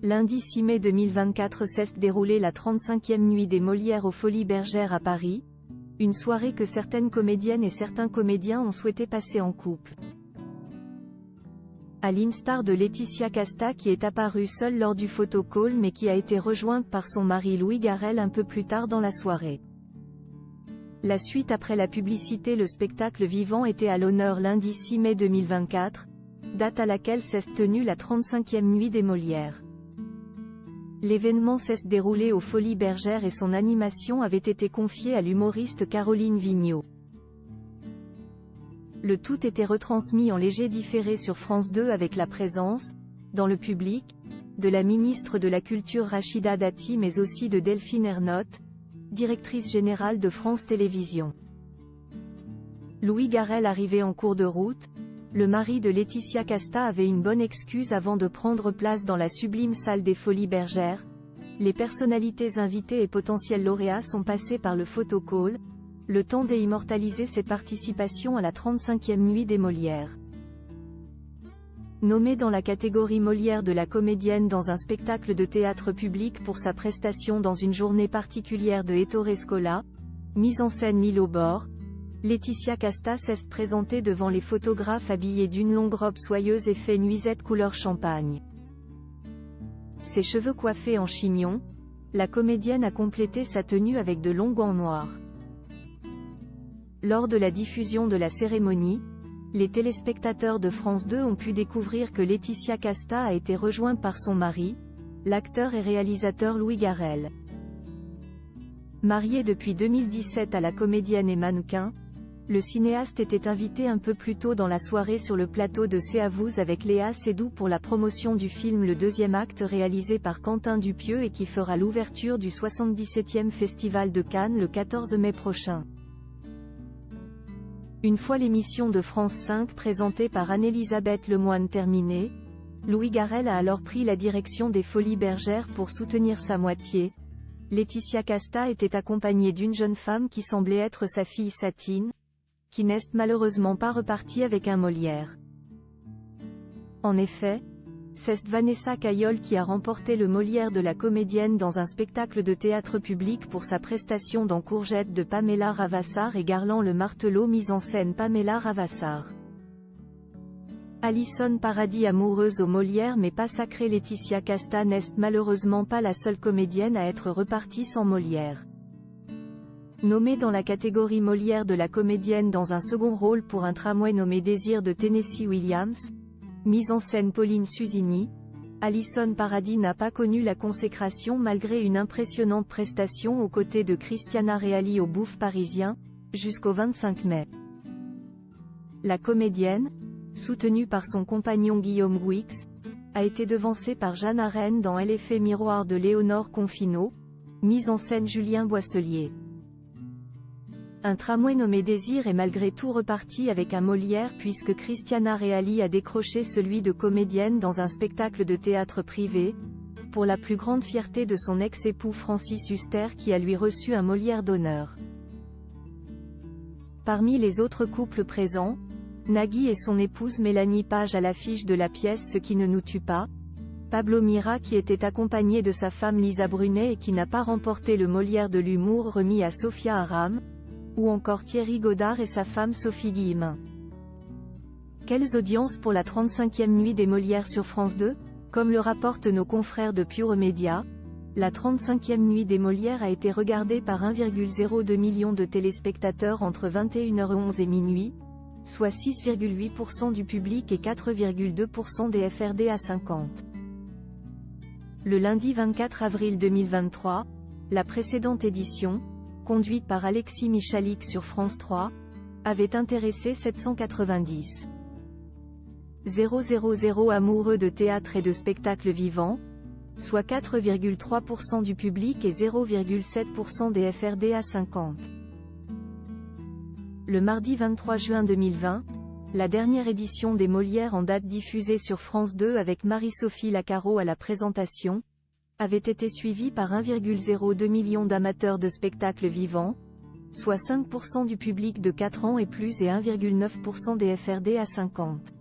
Lundi 6 mai 2024 s'est déroulée la 35e nuit des Molières aux Folies Bergère à Paris, une soirée que certaines comédiennes et certains comédiens ont souhaité passer en couple. À l'instar de Laetitia Casta qui est apparue seule lors du photocall mais qui a été rejointe par son mari Louis Garrel un peu plus tard dans la soirée. La suite après la publicité. Le spectacle vivant était à l'honneur lundi 6 mai 2024, date à laquelle s'est tenue la 35e nuit des Molières. L'événement s'est déroulé aux Folies Bergère et son animation avait été confiée à l'humoriste Caroline Vigneault. Le tout était retransmis en léger différé sur France 2 avec la présence, dans le public, de la ministre de la Culture Rachida Dati mais aussi de Delphine Ernotte, directrice générale de France Télévisions. Louis Garrel arrivé en cours de route, le mari de Laetitia Casta avait une bonne excuse avant de prendre place dans la sublime salle des Folies Bergère. Les personnalités invitées et potentiels lauréats sont passés par le photocall, le temps d'immortaliser ses participations à la 35e nuit des Molières. Nommée dans la catégorie Molière de la comédienne dans un spectacle de théâtre public pour sa prestation dans une journée particulière de Ettore Scola, mise en scène L'Île aux bords, Laetitia Casta s'est présentée devant les photographes habillée d'une longue robe soyeuse effet nuisette couleur champagne. Ses cheveux coiffés en chignon, la comédienne a complété sa tenue avec de longs gants noirs. Lors de la diffusion de la cérémonie, les téléspectateurs de France 2 ont pu découvrir que Laetitia Casta a été rejointe par son mari, l'acteur et réalisateur Louis Garrel. Marié depuis 2017 à la comédienne et mannequin, le cinéaste était invité un peu plus tôt dans la soirée sur le plateau de C'est à vous avec Léa Seydoux pour la promotion du film Le deuxième acte réalisé par Quentin Dupieux et qui fera l'ouverture du 77e Festival de Cannes le 14 mai prochain. Une fois l'émission de France 5 présentée par Anne-Elisabeth Lemoine terminée, Louis Garrel a alors pris la direction des Folies Bergère pour soutenir sa moitié. Laetitia Casta était accompagnée d'une jeune femme qui semblait être sa fille Satine, qui n'est malheureusement pas repartie avec un Molière. En effet, c'est Vanessa Caillol qui a remporté le Molière de la comédienne dans un spectacle de théâtre public pour sa prestation dans Courgette de Pamela Ravassar et Garland le martelot mise en scène Pamela Ravassar. Alison Paradis amoureuse au Molière mais pas sacrée. Laetitia Casta n'est malheureusement pas la seule comédienne à être repartie sans Molière. Nommée dans la catégorie Molière de la comédienne dans un second rôle pour un tramway nommé Désir de Tennessee Williams, mise en scène Pauline Susini, Alison Paradis n'a pas connu la consécration malgré une impressionnante prestation aux côtés de Christiana Reali au Bouffe parisien, jusqu'au 25 mai. La comédienne, soutenue par son compagnon Guillaume Gouix, a été devancée par Jeanne Arène dans L'effet miroir de Léonore Confinot, mise en scène Julien Boisselier. Un tramway nommé Désir est malgré tout reparti avec un Molière puisque Christiana Reali a décroché celui de comédienne dans un spectacle de théâtre privé, pour la plus grande fierté de son ex-époux Francis Huster qui a lui reçu un Molière d'honneur. Parmi les autres couples présents, Nagui et son épouse Mélanie Page à l'affiche de la pièce Ce qui ne nous tue pas, Pablo Mira qui était accompagné de sa femme Lisa Brunet et qui n'a pas remporté le Molière de l'humour remis à Sophia Aram, ou encore Thierry Godard et sa femme Sophie Guillemin. Quelles audiences pour la 35e nuit des Molières sur France 2 ? Comme le rapportent nos confrères de Pure Média, la 35e nuit des Molières a été regardée par 1,02 million de téléspectateurs entre 21h11 et minuit, soit 6,8% du public et 4,2% des FRDA 50. Le lundi 24 avril 2023, la précédente édition, conduite par Alexis Michalik sur France 3, avait intéressé 790 000 amoureux de théâtre et de spectacle vivant, soit 4,3% du public et 0,7% des FRDA 50. Le mardi 23 juin 2020, la dernière édition des Molières en date diffusée sur France 2 avec Marie-Sophie Lacaro à la présentation, avait été suivie par 1,02 million d'amateurs de spectacles vivants, soit 5% du public de 4 ans et plus et 1,9% des FRDA 50.